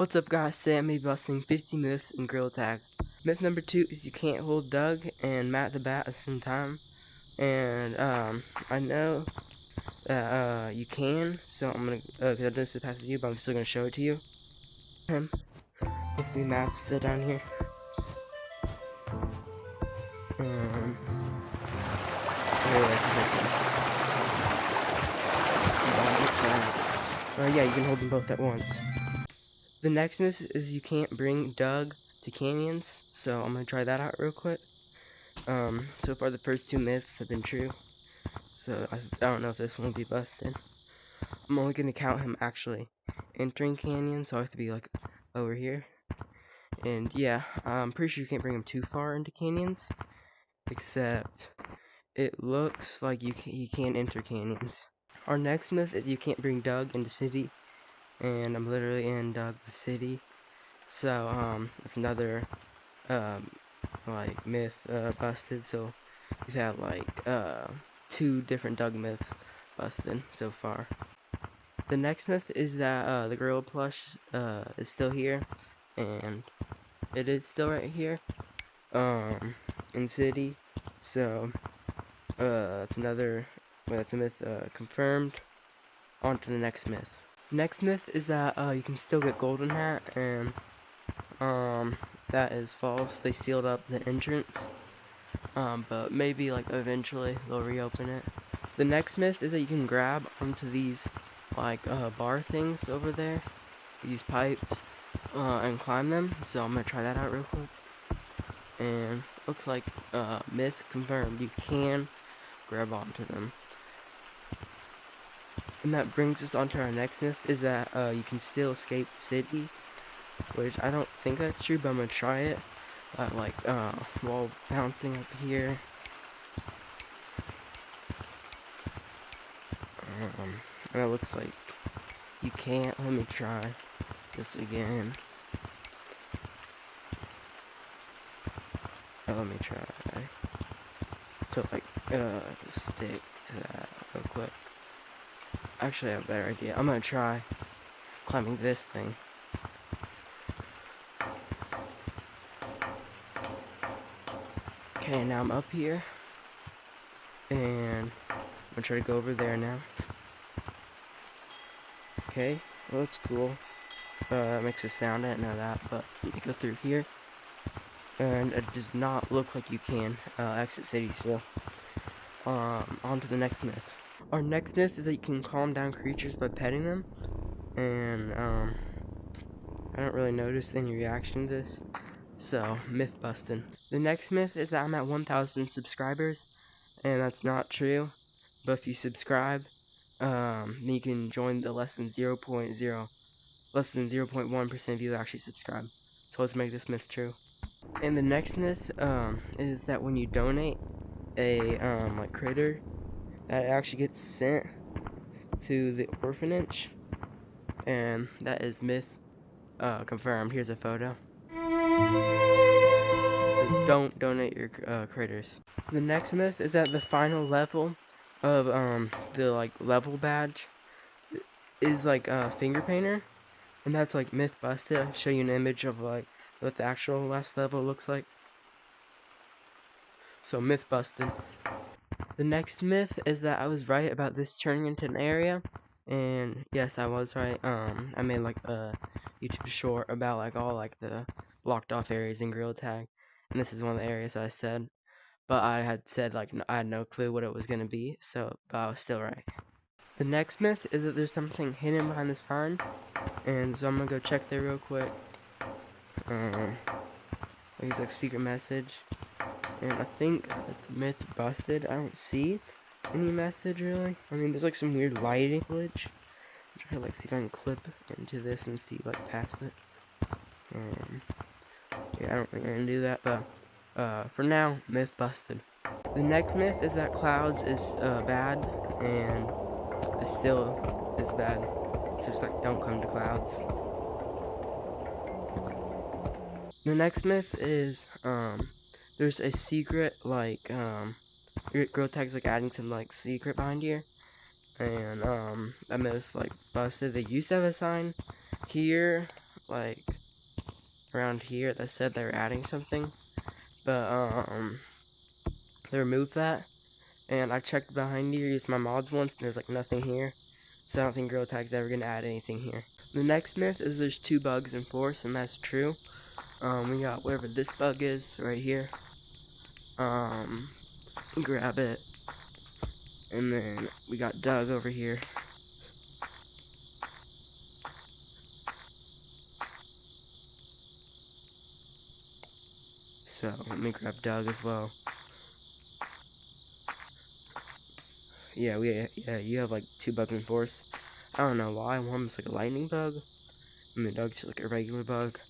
What's up guys, today I'm busting 50 myths in Gorilla Tag. Myth number 2 is you can't hold Doug and Matt the Bat at the same time. And I know that you can, so I'm gonna, cause I've done this in the past video, but I'm still gonna show it to you. Let's see, Matt's still down here. Yeah, you can hold them both at once. The next myth is you can't bring Doug to canyons, so I'm gonna try that out real quick. So far the first 2 myths have been true, so I don't know if this one will be busted. I'm only gonna count him actually entering canyons, so I have to be like over here. And yeah, I'm pretty sure you can't bring him too far into canyons, except it looks like he can enter canyons. Our next myth is you can't bring Doug into city, and I'm literally in Doug the city. So it's another like myth busted. So we've had like 2 different Doug myths busted so far. The next myth is that the gorilla plush is still here, and it is still right here in city. So that's another, well, that's a myth confirmed. On to the next myth. Next myth is that you can still get Golden Hat, and that is false. They sealed up the entrance, but maybe like eventually they'll reopen it. The next myth is that you can grab onto these like bar things over there, these pipes, and climb them. So I'm gonna try that out real quick. And looks like myth confirmed. You can grab onto them. And that brings us on to our next myth, is that you can still escape city, which I don't think that's true, but I'm gonna try it. Like while bouncing up here. And it looks like you can't. Let me try this again. Let me try. So like stick to that real quick. Actually, I have a better idea. I'm gonna try climbing this thing. Okay, now I'm up here, and I'm gonna try to go over there now. Okay, well, that's cool. It makes a sound, I didn't know that, but let me go through here. And it does not look like you can exit city still. On to the next myth. Our next myth is that you can calm down creatures by petting them. And I don't really notice any reaction to this. So, myth busting. The next myth is that I'm at 1,000 subscribers, and that's not true. But if you subscribe, then you can join the less than 0.1% of you that actually subscribe. So let's make this myth true. And the next myth is that when you donate a like critter, that actually gets sent to the orphanage, and that is myth confirmed. Here's a photo. So don't donate your critters. The next myth is that the final level of the like level badge is like finger painter, and that's like myth busted. I'll show you an image of like what the actual last level looks like. So myth busted. The next myth is that I was right about this turning into an area, and yes, I was right. I made like a YouTube short about like all like the blocked off areas in Gorilla Tag, and this is one of the areas I said, but I had said like I had no clue what it was gonna be, so but I was still right. The next myth is that there's something hidden behind the sign, and so I'm gonna go check there real quick. It's like a secret message, and I think it's myth busted. I don't see any message really. I mean, there's like some weird lighting glitch. I'm trying to like see if I can clip into this and see like past it. Yeah, I don't think I can do that, but for now, myth busted. The next myth is that clouds is bad, and it still is bad. So it's like, don't come to clouds. The next myth is there's a secret like Gorilla Tag's like adding some like secret behind here, and that myth's like busted. They used to have a sign here like around here that said they were adding something, but they removed that. And I checked behind here, used my mods once, and there's like nothing here. So I don't think Gorilla Tag's ever gonna add anything here. The next myth is there's 2 bugs in Force, and that's true. We got whatever this bug is right here. Grab it. And then we got Doug over here. So let me grab Doug as well. Yeah, you have like 2 bugs in Force. I don't know why. One's like a lightning bug, and the Doug's just like a regular bug.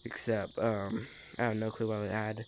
Except, I have no clue why I would add